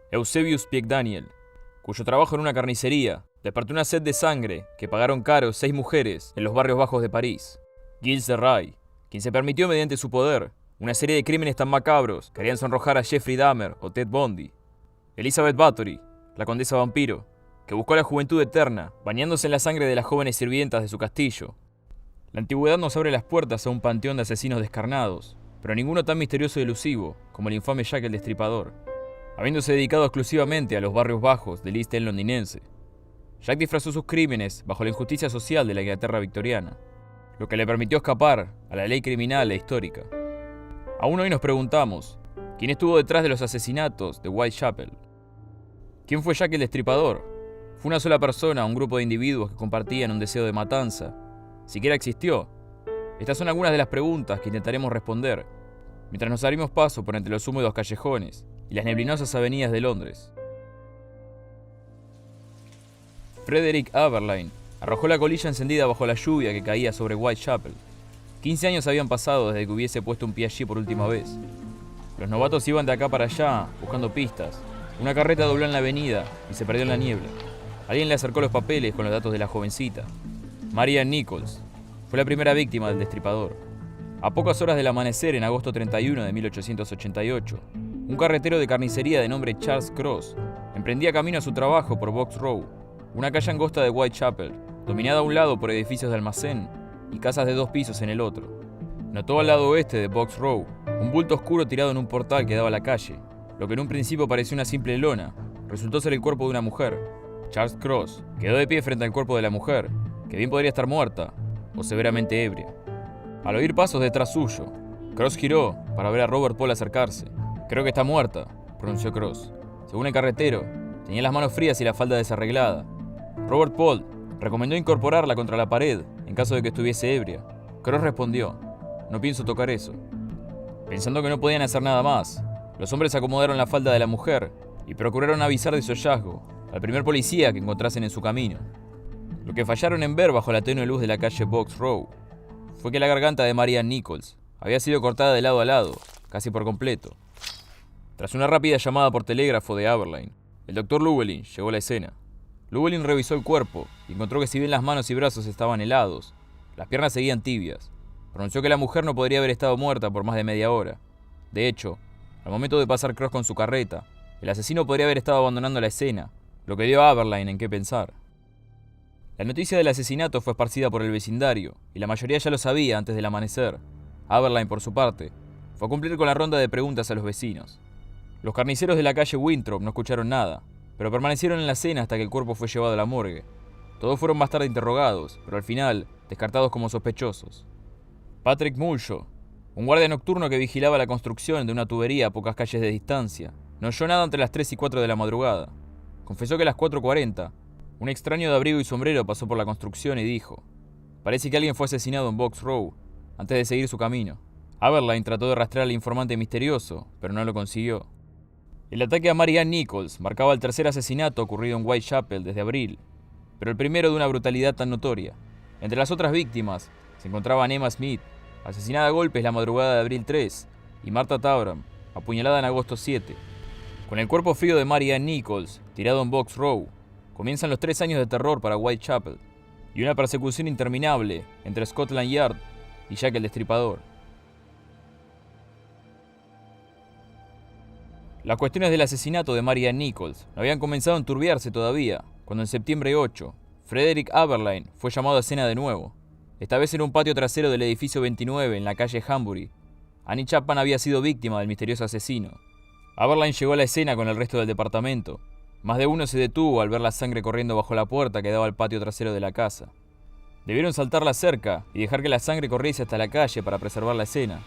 Eusebius Piekdaniel, cuyo trabajo en una carnicería despertó una sed de sangre que pagaron caro 6 mujeres en los barrios bajos de París. Gilles de Rais, quien se permitió mediante su poder una serie de crímenes tan macabros que harían sonrojar a Jeffrey Dahmer o Ted Bundy. Elizabeth Bathory, la condesa vampiro, que buscó la juventud eterna, bañándose en la sangre de las jóvenes sirvientas de su castillo. La antigüedad nos abre las puertas a un panteón de asesinos descarnados, pero ninguno tan misterioso y elusivo como el infame Jack el Destripador, habiéndose dedicado exclusivamente a los barrios bajos del East End londinense. Jack disfrazó sus crímenes bajo la injusticia social de la Inglaterra victoriana, lo que le permitió escapar a la ley criminal e histórica. Aún hoy nos preguntamos, ¿quién estuvo detrás de los asesinatos de Whitechapel? ¿Quién fue Jack el Destripador? ¿Fue una sola persona o un grupo de individuos que compartían un deseo de matanza? ¿Siquiera existió? Estas son algunas de las preguntas que intentaremos responder mientras nos abrimos paso por entre los húmedos callejones y las neblinosas avenidas de Londres. Frederick Aberline arrojó la colilla encendida bajo la lluvia que caía sobre Whitechapel. 15 años habían pasado desde que hubiese puesto un pie allí por última vez. Los novatos iban de acá para allá, buscando pistas. Una carreta dobló en la avenida y se perdió en la niebla. Alguien le acercó los papeles con los datos de la jovencita. Marianne Nichols fue la primera víctima del destripador. A pocas horas del amanecer, en agosto 31 de 1888, un carretero de carnicería de nombre Charles Cross emprendía camino a su trabajo por Box Row, una calle angosta de Whitechapel, dominada a un lado por edificios de almacén y casas de 2 pisos en el otro. Notó al lado oeste de Box Row un bulto oscuro tirado en un portal que daba a la calle. Lo que en un principio parecía una simple lona, resultó ser el cuerpo de una mujer. Charles Cross quedó de pie frente al cuerpo de la mujer, que bien podría estar muerta o severamente ebria. Al oír pasos detrás suyo, Cross giró para ver a Robert Paul acercarse. «Creo que está muerta», pronunció Cross. Según el carretero, tenía las manos frías y la falda desarreglada. Robert Paul recomendó incorporarla contra la pared en caso de que estuviese ebria. Cross respondió: «No pienso tocar eso». Pensando que no podían hacer nada más, los hombres acomodaron la falda de la mujer y procuraron avisar de su hallazgo al primer policía que encontrasen en su camino. Lo que fallaron en ver bajo la tenue luz de la calle Box Row fue que la garganta de Marianne Nichols había sido cortada de lado a lado, casi por completo. Tras una rápida llamada por telégrafo de Aberline, el doctor Llewellyn llegó a la escena. Llewellyn revisó el cuerpo y encontró que si bien las manos y brazos estaban helados, las piernas seguían tibias. Pronunció que la mujer no podría haber estado muerta por más de media hora. De hecho, al momento de pasar Cross con su carreta, el asesino podría haber estado abandonando la escena, lo que dio a Aberline en qué pensar. La noticia del asesinato fue esparcida por el vecindario, y la mayoría ya lo sabía antes del amanecer. Aberline, por su parte, fue a cumplir con la ronda de preguntas a los vecinos. Los carniceros de la calle Winthrop no escucharon nada, pero permanecieron en la escena hasta que el cuerpo fue llevado a la morgue. Todos fueron más tarde interrogados, pero al final descartados como sospechosos. Patrick Mulshaw, un guardia nocturno que vigilaba la construcción de una tubería a pocas calles de distancia, no oyó nada entre las 3 y 4 de la madrugada. Confesó que a las 4:40, un extraño de abrigo y sombrero pasó por la construcción y dijo: «Parece que alguien fue asesinado en Box Row», antes de seguir su camino. Aberline trató de rastrear al informante misterioso, pero no lo consiguió. El ataque a Marianne Nichols marcaba el tercer asesinato ocurrido en Whitechapel desde abril, pero el primero de una brutalidad tan notoria. Entre las otras víctimas se encontraban Emma Smith, asesinada a golpes la madrugada de abril 3, y Martha Tauram, apuñalada en agosto 7. Con el cuerpo frío de Marianne Nichols tirado en Box Row, comienzan los 3 años de terror para Whitechapel y una persecución interminable entre Scotland Yard y Jack el Destripador. Las cuestiones del asesinato de Marianne Nichols no habían comenzado a enturbiarse todavía, cuando en septiembre 8, Frederick Aberline fue llamado a escena de nuevo. Esta vez en un patio trasero del edificio 29 en la calle Hanbury. Annie Chapman había sido víctima del misterioso asesino. Aberline llegó a la escena con el resto del departamento. Más de uno se detuvo al ver la sangre corriendo bajo la puerta que daba al patio trasero de la casa. Debieron saltar la cerca y dejar que la sangre corriese hasta la calle para preservar la escena.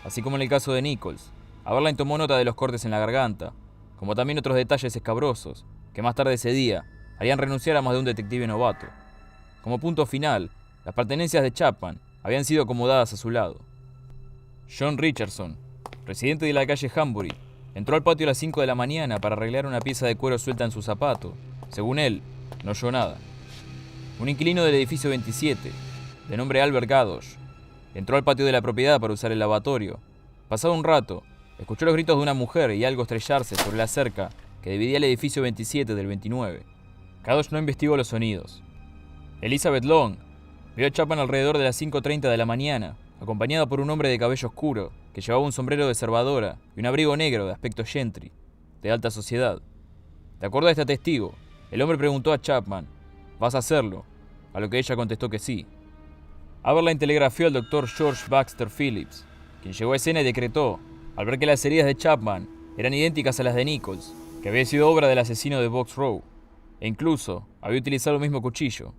Así como en el caso de Nichols, Aberline tomó nota de los cortes en la garganta, como también otros detalles escabrosos, que más tarde ese día harían renunciar a más de un detective novato. Como punto final, las pertenencias de Chapman habían sido acomodadas a su lado. John Richardson, residente de la calle Hanbury, entró al patio a las 5 de la mañana para arreglar una pieza de cuero suelta en su zapato. Según él, no oyó nada. Un inquilino del edificio 27, de nombre Albert Gadosh, entró al patio de la propiedad para usar el lavatorio. Pasado un rato, escuchó los gritos de una mujer y algo estrellarse sobre la cerca que dividía el edificio 27 del 29. Kadosh no investigó los sonidos. Elizabeth Long vio a Chapman alrededor de las 5:30 de la mañana, acompañada por un hombre de cabello oscuro, que llevaba un sombrero de servadora y un abrigo negro de aspecto gentry, de alta sociedad. De acuerdo a este testigo, el hombre preguntó a Chapman, ¿vas a hacerlo? A lo que ella contestó que sí. Aberline telegrafió al doctor George Baxter Phillips, quien llegó a escena y decretó, al ver que las heridas de Chapman eran idénticas a las de Nichols, que había sido obra del asesino de Box Row, e incluso había utilizado el mismo cuchillo.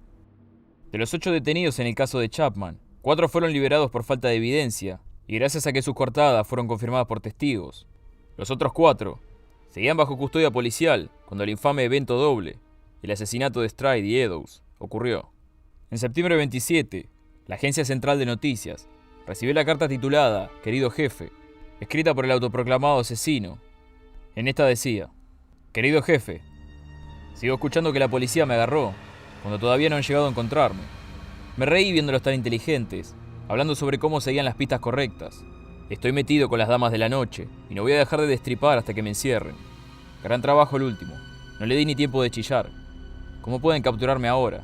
De los 8 detenidos en el caso de Chapman, 4 fueron liberados por falta de evidencia, y gracias a que sus cortadas fueron confirmadas por testigos. Los otros 4 seguían bajo custodia policial cuando el infame evento doble, el asesinato de Stride y Eddowes, ocurrió. En septiembre 27, la Agencia Central de Noticias recibió la carta titulada Querido Jefe, escrita por el autoproclamado asesino. En esta decía: Querido jefe, sigo escuchando que la policía me agarró, cuando todavía no han llegado a encontrarme. Me reí viéndolos tan inteligentes, hablando sobre cómo seguían las pistas correctas. Estoy metido con las damas de la noche, y no voy a dejar de destripar hasta que me encierren. Gran trabajo el último, no le di ni tiempo de chillar. ¿Cómo pueden capturarme ahora?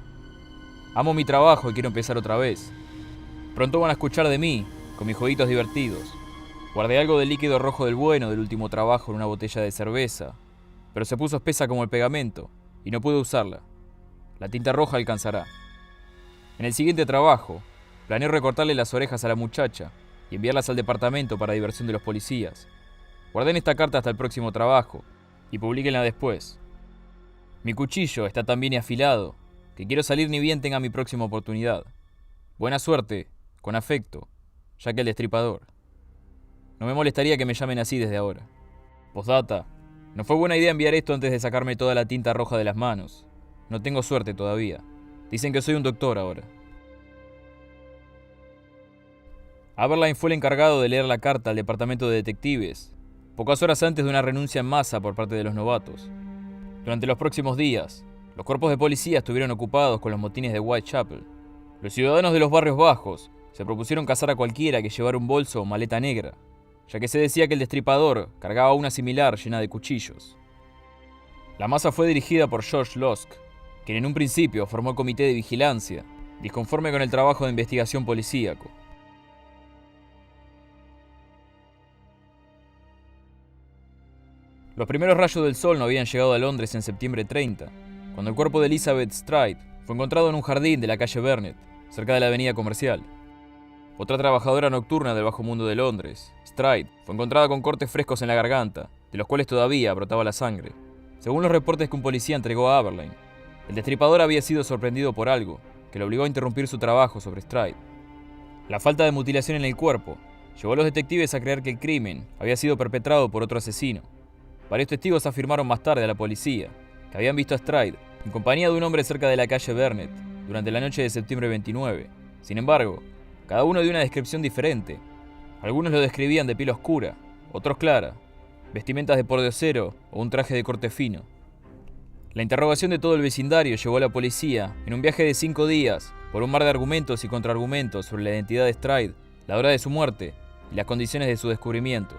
Amo mi trabajo y quiero empezar otra vez. Pronto van a escuchar de mí, con mis jueguitos divertidos. Guardé algo del líquido rojo del bueno del último trabajo en una botella de cerveza, pero se puso espesa como el pegamento, y no pude usarla. La tinta roja alcanzará. En el siguiente trabajo, planeo recortarle las orejas a la muchacha y enviarlas al departamento para diversión de los policías. Guarden esta carta hasta el próximo trabajo y publíquenla después. Mi cuchillo está tan bien y afilado que quiero salir ni bien tenga mi próxima oportunidad. Buena suerte, con afecto, Jack el Destripador. No me molestaría que me llamen así desde ahora. Postdata, no fue buena idea enviar esto antes de sacarme toda la tinta roja de las manos. No tengo suerte todavía. Dicen que soy un doctor ahora. Aberline fue el encargado de leer la carta al departamento de detectives, pocas horas antes de una renuncia en masa por parte de los novatos. Durante los próximos días, los cuerpos de policía estuvieron ocupados con los motines de Whitechapel. Los ciudadanos de los barrios bajos se propusieron cazar a cualquiera que llevara un bolso o maleta negra, ya que se decía que el destripador cargaba una similar llena de cuchillos. La masa fue dirigida por George Lusk, quien en un principio formó el comité de vigilancia, disconforme con el trabajo de investigación policíaco. Los primeros rayos del sol no habían llegado a Londres en septiembre 30, cuando el cuerpo de Elizabeth Stride fue encontrado en un jardín de la calle Vernet, cerca de la avenida Comercial. Otra trabajadora nocturna del bajo mundo de Londres, Stride, fue encontrada con cortes frescos en la garganta, de los cuales todavía brotaba la sangre. Según los reportes que un policía entregó a Aberline, el destripador había sido sorprendido por algo que lo obligó a interrumpir su trabajo sobre Stride. La falta de mutilación en el cuerpo llevó a los detectives a creer que el crimen había sido perpetrado por otro asesino. Varios testigos afirmaron más tarde a la policía que habían visto a Stride en compañía de un hombre cerca de la calle Vernet durante la noche de septiembre 29. Sin embargo, cada uno dio una descripción diferente. Algunos lo describían de piel oscura, otros clara, vestimentas de pordiosero o un traje de corte fino. La interrogación de todo el vecindario llevó a la policía en un viaje de 5 días por un mar de argumentos y contraargumentos sobre la identidad de Stride, la hora de su muerte y las condiciones de su descubrimiento.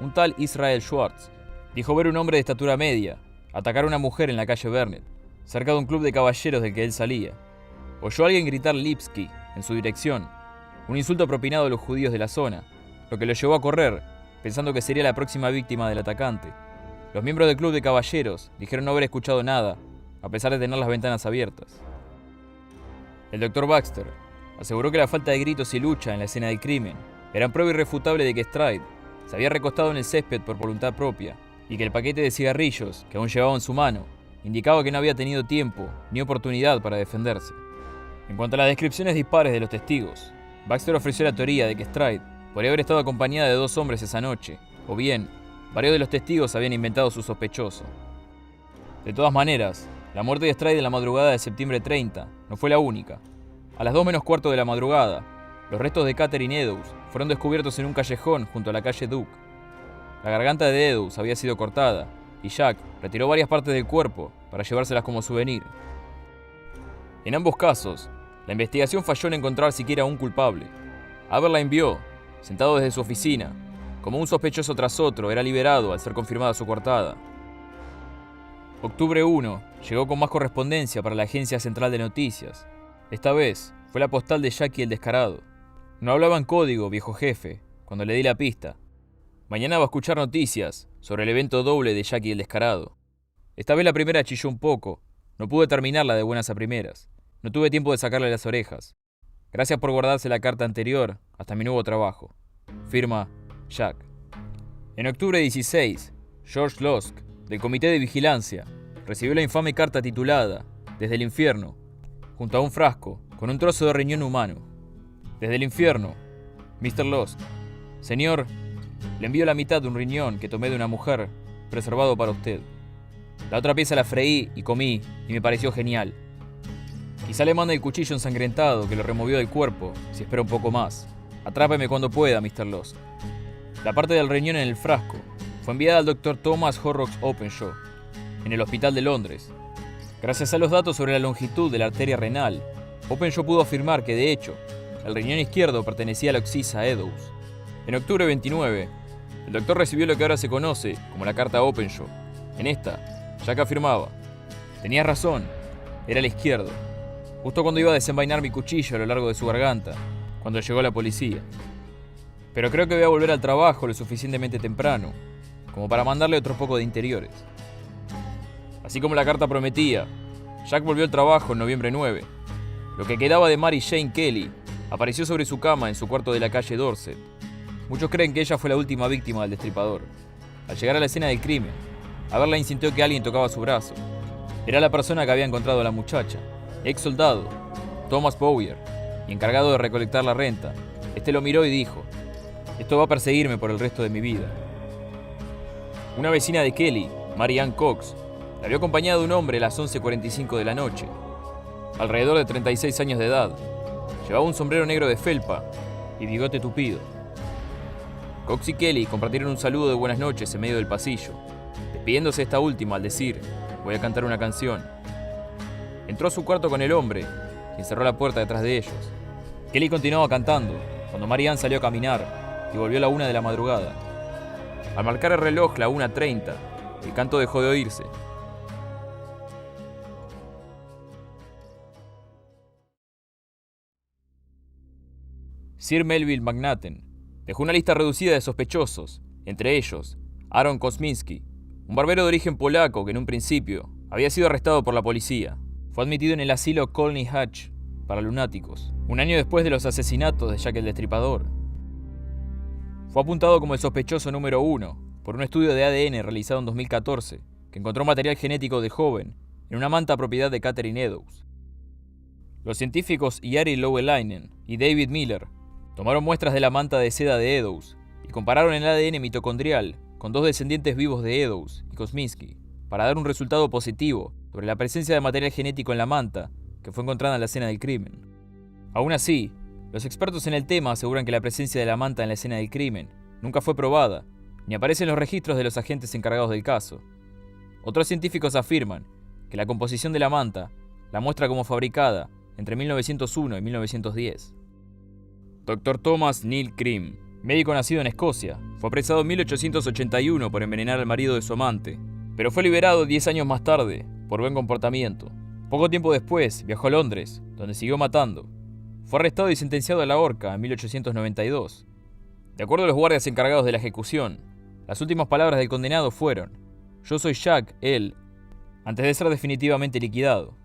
Un tal Israel Schwartz dijo ver un hombre de estatura media atacar a una mujer en la calle Vernet, cerca de un club de caballeros del que él salía. Oyó a alguien gritar Lipsky en su dirección, un insulto propinado a los judíos de la zona, lo que lo llevó a correr, pensando que sería la próxima víctima del atacante. Los miembros del club de caballeros dijeron no haber escuchado nada, a pesar de tener las ventanas abiertas. El Dr. Baxter aseguró que la falta de gritos y lucha en la escena del crimen eran prueba irrefutable de que Stride se había recostado en el césped por voluntad propia, y que el paquete de cigarrillos que aún llevaba en su mano indicaba que no había tenido tiempo ni oportunidad para defenderse. En cuanto a las descripciones dispares de los testigos, Baxter ofreció la teoría de que Stride podría haber estado acompañada de 2 hombres esa noche, o bien, varios de los testigos habían inventado su sospechoso. De todas maneras, la muerte de Stride en la madrugada de septiembre 30 no fue la única. A las 2 menos cuarto de la madrugada, los restos de Catherine Eddowes fueron descubiertos en un callejón junto a la calle Duke. La garganta de Eddowes había sido cortada, y Jack retiró varias partes del cuerpo para llevárselas como souvenir. En ambos casos, la investigación falló en encontrar siquiera un culpable. Aberline vio, sentado desde su oficina, como un sospechoso tras otro era liberado al ser confirmada su coartada. Octubre 1 llegó con más correspondencia para la Agencia Central de Noticias. Esta vez fue la postal de Jackie el Descarado. No hablaba en código, viejo jefe, cuando le di la pista. Mañana va a escuchar noticias sobre el evento doble de Jackie el Descarado. Esta vez la primera chilló un poco. No pude terminarla de buenas a primeras. No tuve tiempo de sacarle las orejas. Gracias por guardarse la carta anterior hasta mi nuevo trabajo. Firma Jack. En octubre 16, George Lusk, del Comité de Vigilancia, recibió la infame carta titulada Desde el infierno, junto a un frasco con un trozo de riñón humano. Desde el infierno, Mr. Lusk. Señor, le envío la mitad de un riñón que tomé de una mujer, preservado para usted. La otra pieza la freí y comí, y me pareció genial. Quizá le mande el cuchillo ensangrentado que lo removió del cuerpo, si espera un poco más. Atrápeme cuando pueda, Mr. Lusk. La parte del riñón en el frasco fue enviada al Dr. Thomas Horrocks Openshaw, en el Hospital de Londres. Gracias a los datos sobre la longitud de la arteria renal, Openshaw pudo afirmar que, de hecho, el riñón izquierdo pertenecía a la Oxisa Eddowes. En octubre 29, el doctor recibió lo que ahora se conoce como la carta Openshaw. En esta, Jack afirmaba: «Tenías razón, era el izquierdo, justo cuando iba a desenvainar mi cuchillo a lo largo de su garganta, cuando llegó la policía. Pero creo que voy a volver al trabajo lo suficientemente temprano como para mandarle otro poco de interiores». Así como la carta prometía, Jack volvió al trabajo en noviembre 9. Lo que quedaba de Mary Jane Kelly apareció sobre su cama en su cuarto de la calle Dorset. Muchos creen que ella fue la última víctima del destripador. Al llegar a la escena del crimen, Aberline sintió que alguien tocaba su brazo. Era la persona que había encontrado a la muchacha, ex soldado, Thomas Bowyer, y encargado de recolectar la renta. Este lo miró y dijo: «Esto va a perseguirme por el resto de mi vida». Una vecina de Kelly, Mary Ann Cox, la vio acompañada de un hombre a las 11:45 de la noche, alrededor de 36 años de edad. Llevaba un sombrero negro de felpa y bigote tupido. Cox y Kelly compartieron un saludo de buenas noches en medio del pasillo, despidiéndose esta última al decir: «Voy a cantar una canción». Entró a su cuarto con el hombre, quien cerró la puerta detrás de ellos. Kelly continuaba cantando cuando Mary Ann salió a caminar y volvió a la 1 de la madrugada. Al marcar el reloj la 1:30, el canto dejó de oírse. Sir Melville Macnaghten dejó una lista reducida de sospechosos, entre ellos Aaron Kosminski, un barbero de origen polaco que en un principio había sido arrestado por la policía. Fue admitido en el asilo Colney Hatch para lunáticos, un año después de los asesinatos de Jack el Destripador. Fue apuntado como el sospechoso número 1 por un estudio de ADN realizado en 2014, que encontró material genético del joven en una manta propiedad de Catherine Eddowes. Los científicos Jari Louwelainen y David Miller tomaron muestras de la manta de seda de Eddowes y compararon el ADN mitocondrial con 2 descendientes vivos de Eddowes y Kosminski para dar un resultado positivo sobre la presencia de material genético en la manta que fue encontrada en la escena del crimen. Aún así, los expertos en el tema aseguran que la presencia de la manta en la escena del crimen nunca fue probada, ni aparece en los registros de los agentes encargados del caso. Otros científicos afirman que la composición de la manta la muestra como fabricada entre 1901 y 1910. Dr. Thomas Neil Cream, médico nacido en Escocia, fue apresado en 1881 por envenenar al marido de su amante, pero fue liberado 10 años más tarde por buen comportamiento. Poco tiempo después viajó a Londres, donde siguió matando. Fue arrestado y sentenciado a la horca en 1892. De acuerdo a los guardias encargados de la ejecución, las últimas palabras del condenado fueron: «Yo soy Jack, él», antes de ser definitivamente liquidado.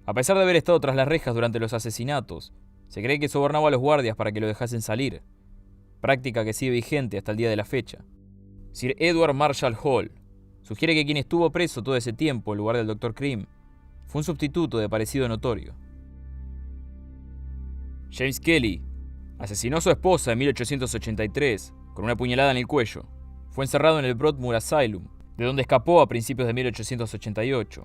A pesar de haber estado tras las rejas durante los asesinatos, se cree que sobornaba a los guardias para que lo dejasen salir, práctica que sigue vigente hasta el día de la fecha. Sir Edward Marshall Hall sugiere que quien estuvo preso todo ese tiempo en lugar del Dr. Cream fue un sustituto de parecido notorio. James Kelly asesinó a su esposa en 1883 con una puñalada en el cuello. Fue encerrado en el Broadmoor Asylum, de donde escapó a principios de 1888.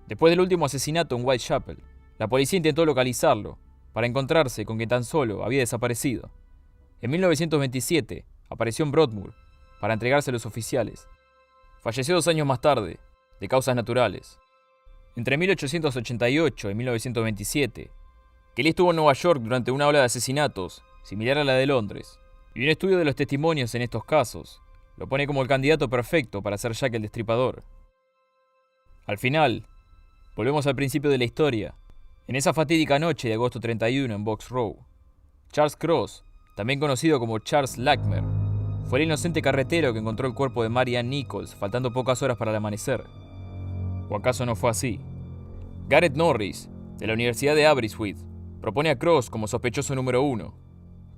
Después del último asesinato en Whitechapel, la policía intentó localizarlo para encontrarse con que tan solo había desaparecido. En 1927 apareció en Broadmoor para entregarse a los oficiales. Falleció 2 años más tarde, de causas naturales. Entre 1888 y 1927, Kelly estuvo en Nueva York durante una ola de asesinatos similar a la de Londres, y un estudio de los testimonios en estos casos lo pone como el candidato perfecto para ser Jack el Destripador. Al final, volvemos al principio de la historia. En esa fatídica noche de agosto 31 en Box Row, Charles Cross, también conocido como Charles Lackmer, fue el inocente carretero que encontró el cuerpo de Mary Ann Nichols faltando pocas horas para el amanecer. ¿O acaso no fue así? Gareth Norris, de la Universidad de Aberystwyth, propone a Cross como sospechoso número 1.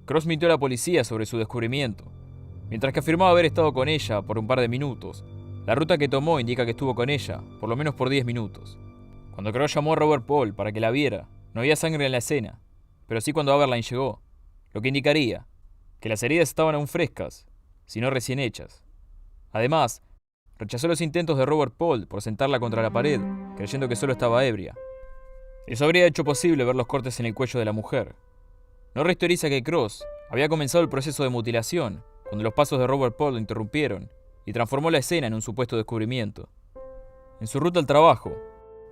Cross mintió a la policía sobre su descubrimiento. Mientras que afirmaba haber estado con ella por un par de minutos, la ruta que tomó indica que estuvo con ella por lo menos por 10 minutos. Cuando Cross llamó a Robert Paul para que la viera, no había sangre en la escena, pero sí cuando Aberline llegó, lo que indicaría que las heridas estaban aún frescas, si no recién hechas. Además, rechazó los intentos de Robert Paul por sentarla contra la pared, creyendo que solo estaba ebria. Eso habría hecho posible ver los cortes en el cuello de la mujer. Norris teoriza que Cross había comenzado el proceso de mutilación cuando los pasos de Robert Paul lo interrumpieron y transformó la escena en un supuesto descubrimiento. En su ruta al trabajo,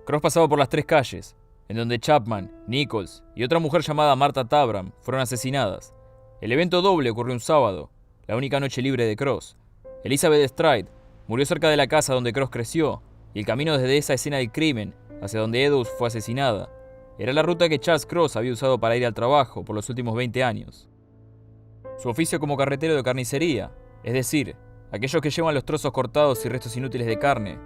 Cross pasaba por las 3 calles, en donde Chapman, Nichols y otra mujer llamada Martha Tabram fueron asesinadas. El evento doble ocurrió un sábado, la única noche libre de Cross. Elizabeth Stride murió cerca de la casa donde Cross creció, y el camino desde esa escena del crimen hacia donde Eddowes fue asesinada era la ruta que Charles Cross había usado para ir al trabajo por los últimos 20 años. Su oficio como carretero de carnicería, es decir, aquellos que llevan los trozos cortados y restos inútiles de carne,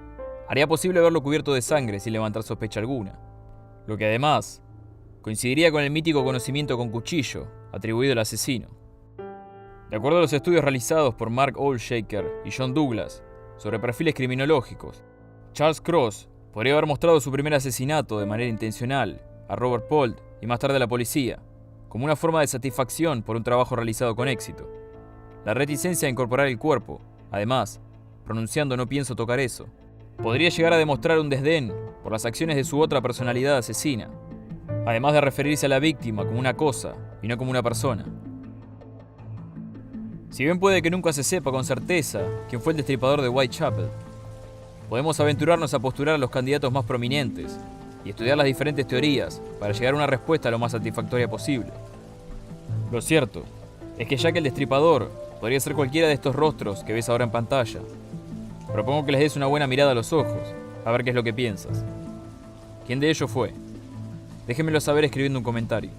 haría posible verlo cubierto de sangre sin levantar sospecha alguna. Lo que además coincidiría con el mítico conocimiento con cuchillo atribuido al asesino. De acuerdo a los estudios realizados por Mark Olshaker y John Douglas sobre perfiles criminológicos, Charles Cross podría haber mostrado su primer asesinato de manera intencional a Robert Paul y más tarde a la policía, como una forma de satisfacción por un trabajo realizado con éxito. La reticencia a incorporar el cuerpo, además, pronunciando "no pienso tocar eso", podría llegar a demostrar un desdén por las acciones de su otra personalidad asesina, además de referirse a la víctima como una cosa y no como una persona. Si bien puede que nunca se sepa con certeza quién fue el destripador de Whitechapel, podemos aventurarnos a postular a los candidatos más prominentes y estudiar las diferentes teorías para llegar a una respuesta lo más satisfactoria posible. Lo cierto es que ya que el destripador podría ser cualquiera de estos rostros que ves ahora en pantalla, propongo que les des una buena mirada a los ojos, a ver qué es lo que piensas. ¿Quién de ellos fue? Déjenmelo saber escribiendo un comentario.